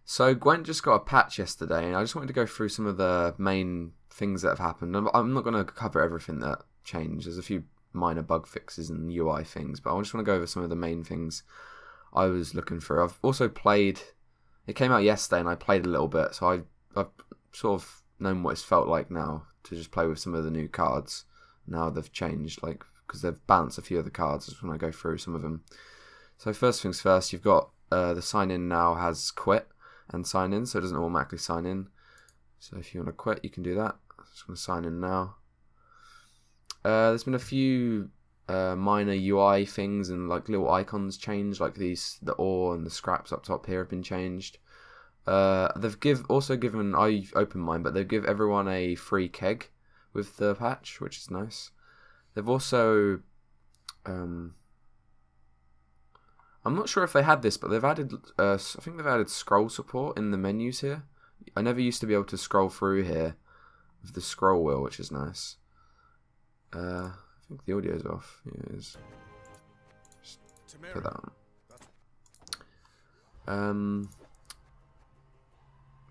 So Gwent just got a patch yesterday, and I just wanted to go through some of the main things that have happened. I'm not going to cover everything that changed. There's a few minor bug fixes and UI things, but I just want to go over some of the main things I was looking for. I've also played. It came out yesterday, and I played a little bit, so I've sort of known what it's felt like now to just play with some of the new cards. Now they've changed, like because they've balanced a few of the cards. I just want to go through some of them. So first things first, you've got the sign in now has quit and sign in, so it doesn't automatically sign in. So if you want to quit, you can do that. I'm just going to sign in now. There's been a few minor UI things and like little icons changed, like the ore and the scraps up top here have been changed. They've also given, I opened mine, but they've given everyone a free keg with the patch, which is nice. They've also, I'm not sure if they had this, but they've added, I think they've added scroll support in the menus here. I never used to be able to scroll through here with the scroll wheel, which is nice. I think the audio's off. Yeah, it is. Just put that on.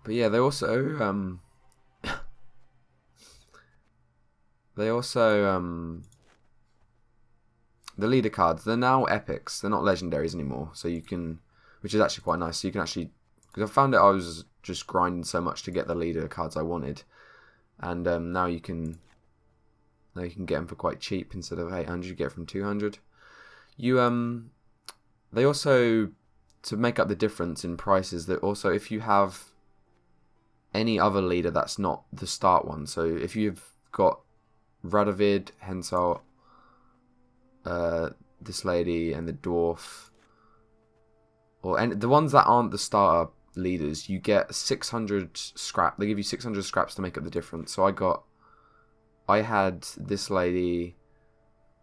But yeah, they also the leader cards, they're now epics. They're not legendaries anymore. So you can, which is actually quite nice. So you can actually, because I found that I was just grinding so much to get the leader cards I wanted, and now you can get them for quite cheap. Instead of 800, you get from 200. They also, to make up the difference in prices, that also if you have any other leader that's not the start one, so if you've got Radovid, Hensel, this lady and the dwarf, and the ones that aren't the starter leaders, you get 600 scrap. They give you 600 scraps to make up the difference. So I had this lady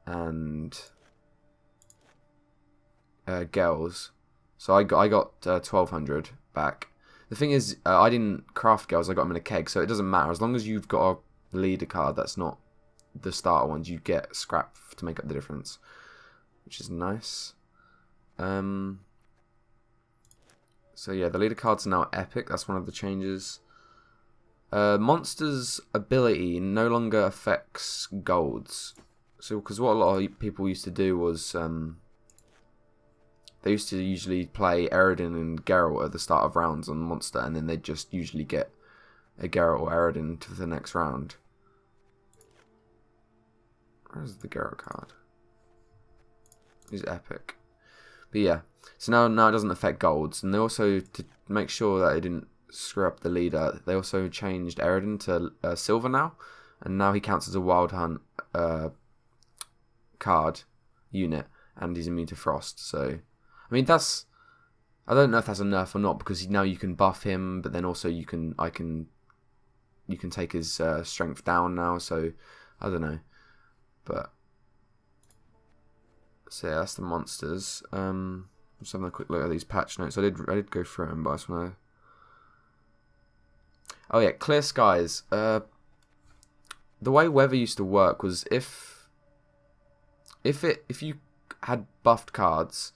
and girls, so I got 1200 back. The thing is, I didn't craft girls. I got them in a keg, so it doesn't matter as long as you've got a leader card that's not the starter ones. You get scrap to make up the difference, which is nice. So yeah, the leader cards are now epic. That's one of the changes. Monster's ability no longer affects golds. So, because what a lot of people used to do was, they used to usually play Eredin and Geralt at the start of rounds on Monster, and then they'd just usually get a Geralt or Eredin to the next round. Where's the Geralt card? He's epic. But yeah, so now it doesn't affect golds, and they also, to make sure that it didn't screw up the leader, they also changed Eredin to silver now, and now he counts as a wild hunt card unit, and he's immune to frost. So I mean, I don't know if that's a nerf or not, because now you can buff him, but then also you can take his strength down now. So I don't know, but so yeah, that's the monsters. Just having a quick look at these patch notes. I did go through them, but I just want to. Oh yeah, clear skies. The way weather used to work was if you had buffed cards,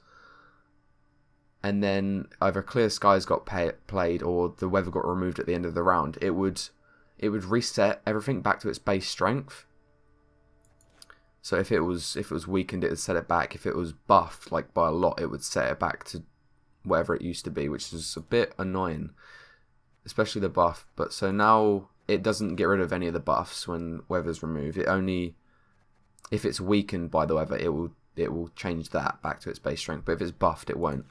and then either clear skies got played or the weather got removed at the end of the round, it would reset everything back to its base strength. So if it was weakened, it would set it back. If it was buffed like by a lot, it would set it back to whatever it used to be, which is a bit annoying, especially the buff. But so now it doesn't get rid of any of the buffs when weather's removed. It only, if it's weakened by the weather, it will change that back to its base strength. But if it's buffed, it won't.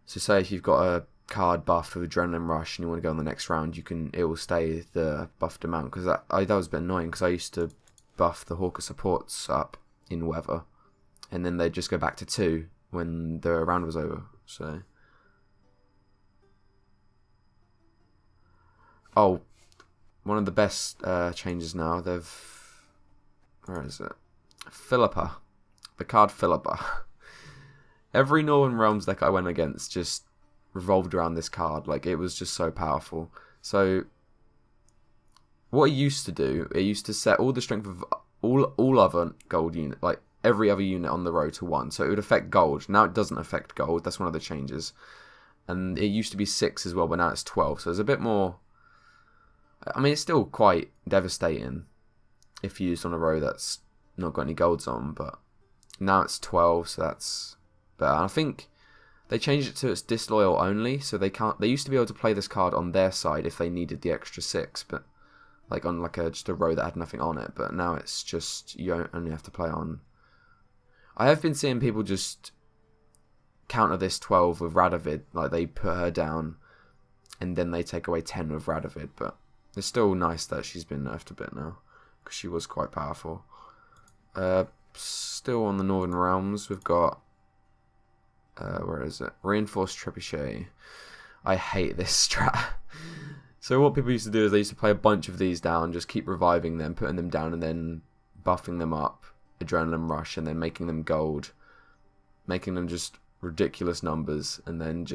So say if you've got a card buffed with Adrenaline Rush and you want to go on the next round, it will stay the buffed amount, because that was a bit annoying, because I used to buff the Hawker supports up in weather, and then they'd just go back to 2 when the round was over. So one of the best changes now, where is it? Philippa. The card Philippa. Every Northern Realms deck I went against just revolved around this card. Like, it was just so powerful. So what it used to do, it used to set all the strength of all other gold unit, like every other unit on the row, to 1. So it would affect gold. Now it doesn't affect gold. That's one of the changes. and it used to be 6 as well, but now it's 12. So there's a bit more. I mean, it's still quite devastating if used on a row that's not got any golds on, but now it's 12, so that's better. And I think they changed it to it's disloyal only, so they can't. They used to be able to play this card on their side if they needed the extra 6, but like on like just a row that had nothing on it. But now it's just you only have to play on. I have been seeing people just counter this 12 with Radovid, like they put her down, and then they take away 10 with Radovid. But it's still nice that she's been nerfed a bit now, because she was quite powerful. Still on the Northern Realms, we've got where is it? Reinforced Trebuchet. I hate this strat. So what people used to do is they used to play a bunch of these down, just keep reviving them, putting them down, and then buffing them up, Adrenaline Rush, and then making them gold, making them just ridiculous numbers, and then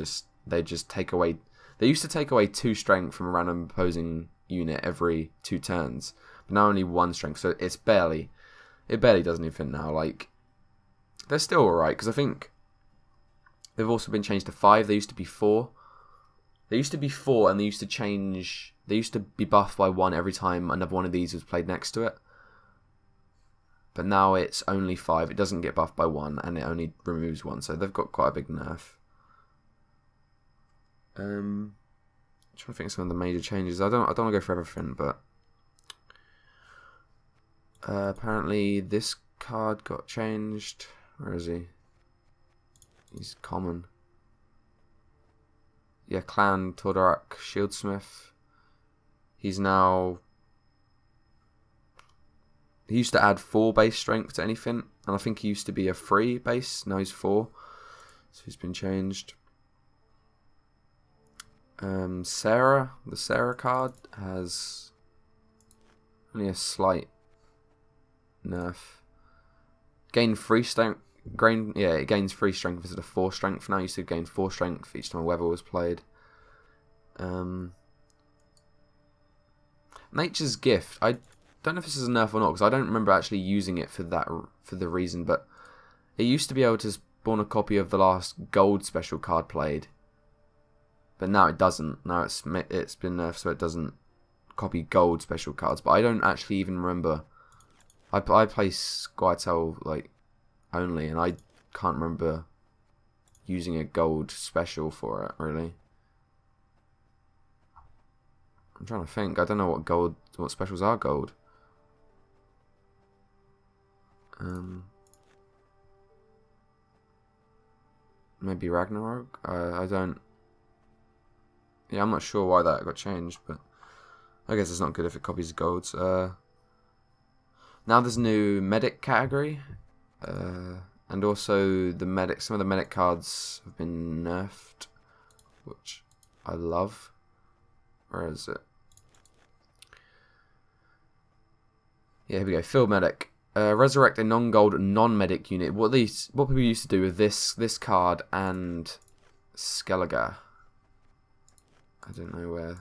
they just take away. They used to take away 2 strength from a random opposing unit every 2 turns, but now only 1 strength. So it barely does anything now. Like, they're still alright, because I think they've also been changed to 5. They used to be 4. They used to be 4, and they used to change. They used to be buffed by 1 every time another one of these was played next to it. But now it's only 5. It doesn't get buffed by 1, and it only removes 1. So they've got quite a big nerf. I'm trying to think of some of the major changes. I don't want to go for everything, but apparently this card got changed. Where is he? He's common. Yeah, Clan Tordorak Shieldsmith. He's now. He used to add 4 base strength to anything, and I think he used to be a 3 base. Now he's 4, so he's been changed. Sarah, the Sarah card has only a slight nerf. Gain 3 strength. It gains 3 strength instead of 4 strength now. It used to gain 4 strength each time a weather was played. Nature's Gift. I don't know if this is a nerf or not, because I don't remember actually using it for the reason, but it used to be able to spawn a copy of the last gold special card played, but now it doesn't. Now it's been nerfed so it doesn't copy gold special cards, but I don't actually even remember. I play Squirtle like only, and I can't remember using a gold special for it really. I'm trying to think. I don't know what specials are gold. Maybe Ragnarok? I don't. Yeah, I'm not sure why that got changed, but I guess it's not good if it copies golds. Now there's a new medic category, and also some of the medic cards have been nerfed, which I love. Where is it? Yeah, here we go. Field medic. Resurrect a non-gold non-medic unit. What people used to do with this card and Skellige. I don't know where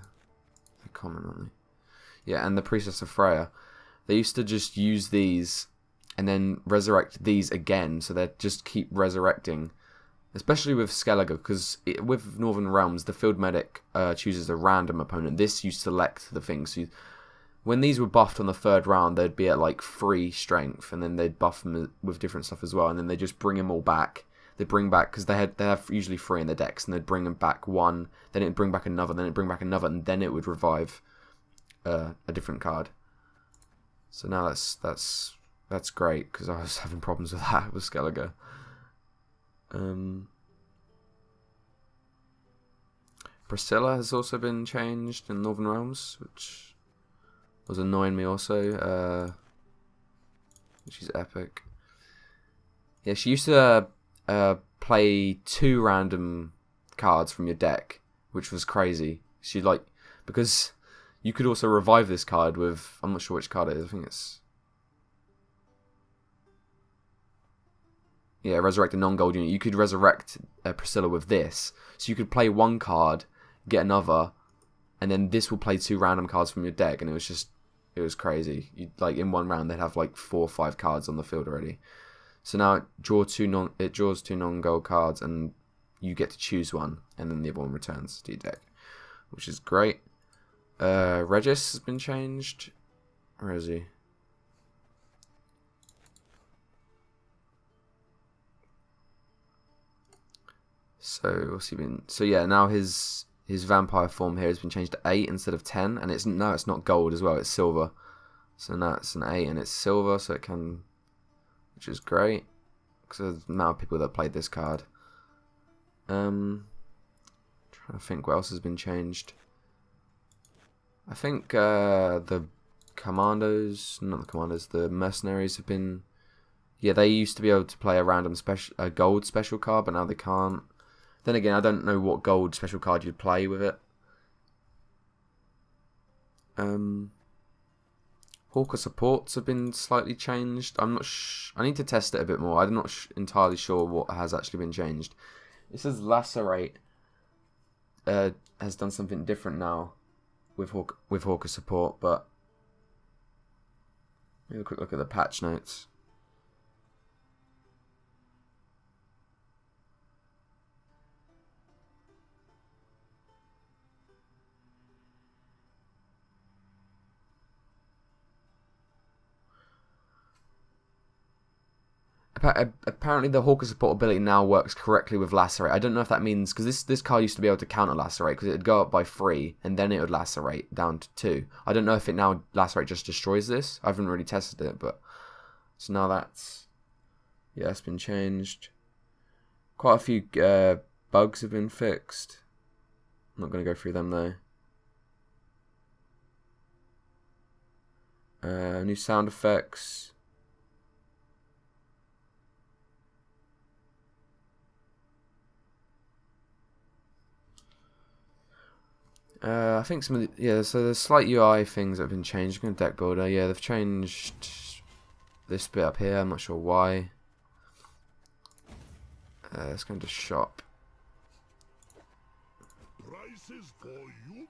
they're common, aren't they? Yeah, and the Priestess of Freya. They used to just use these and then resurrect these again, so they'd just keep resurrecting. Especially with Skellige, because with Northern Realms, the field medic chooses a random opponent. This you select the thing. So when these were buffed on the 3rd round, they'd be at like 3 strength, and then they'd buff them with different stuff as well, and then they just bring them all back. They bring back, because they have usually 3 in their decks, and they'd bring them back 1, then it'd bring back another, then it'd bring back another, and then it would revive a different card. So now that's great, because I was having problems with that with Skellige. Priscilla has also been changed in Northern Realms, which was annoying me also. She's epic. Yeah, she used to play 2 random cards from your deck, which was crazy. Because you could also revive this card with, I'm not sure which card it is, I think it's, yeah, resurrect a non-gold unit. You could resurrect Priscilla with this. So you could play 1 card, get another, and then this will play 2 random cards from your deck, and it was crazy. Like in 1 round, they'd have like 4 or 5 cards on the field already. So now it draws 2 non-gold cards, and you get to choose one, and then the other one returns to your deck, which is great. Regis has been changed. Where is he? So what's he been? So yeah, now his vampire form here has been changed to 8 instead of 10, and it's not gold as well. It's silver. So now it's an 8 and it's silver, so it can, which is great because of the amount of people that played this card. Trying to think what else has been changed. I think the commandos, not the commandos, the mercenaries have been. Yeah, they used to be able to play a random gold special card, but now they can't. Then again, I don't know what gold special card you'd play with it. Hawker supports have been slightly changed. I'm not. I need to test it a bit more. I'm not entirely sure what has actually been changed. It says Lacerate has done something different now with Hawker support, but maybe a quick look at the patch notes. Apparently the Hawker support ability now works correctly with Lacerate. I don't know if that means, because this card used to be able to counter Lacerate, because it'd go up by 3 and then it would Lacerate down to 2. I don't know if it now Lacerate just destroys this. I haven't really tested it, but so now that's, yeah, it's been changed. Quite a few bugs have been fixed. I'm not going to go through them though. New sound effects. I think some of the, so there's slight UI things that have been changed. I'm going to deck builder. Yeah, they've changed this bit up here. I'm not sure why. Let's go into shop.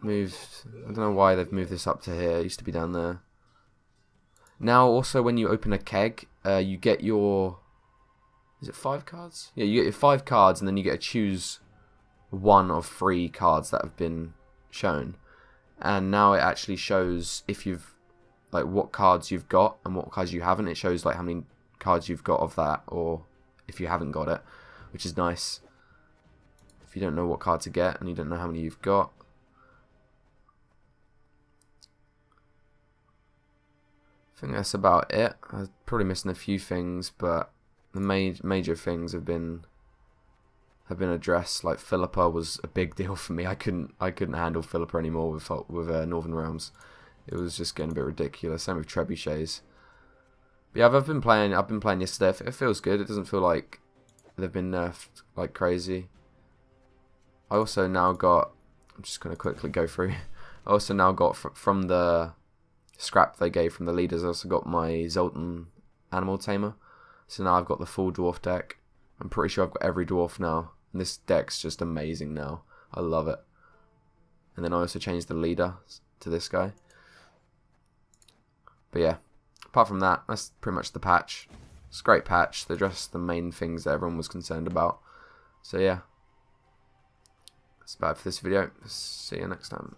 Moved. I don't know why they've moved this up to here. It used to be down there. Now, also, when you open a keg, you get your. Is it 5 cards? Yeah, you get your 5 cards, and then you get to choose one of 3 cards that have been shown, and now it actually shows if you've, like, what cards you've got and what cards you haven't. It shows like how many cards you've got of that, or if you haven't got it, which is nice if you don't know what card to get and you don't know how many you've got. I think that's about it. I'm probably missing a few things, but the major things have been addressed. Like Philippa was a big deal for me. I couldn't handle Philippa anymore with Northern Realms. It was just getting a bit ridiculous. Same with trebuchets. But yeah, I've been playing yesterday. It feels good. It doesn't feel like they've been nerfed like crazy. I also now got. I'm just gonna quickly go through. I also now got from the scrap they gave from the leaders. I also got my Zoltan Animal Tamer. So now I've got the full dwarf deck. I'm pretty sure I've got every dwarf now. And this deck's just amazing now. I love it. And then I also changed the leader to this guy. But yeah, apart from that, that's pretty much the patch. It's a great patch. They addressed the main things that everyone was concerned about. So yeah, that's about it for this video. See you next time.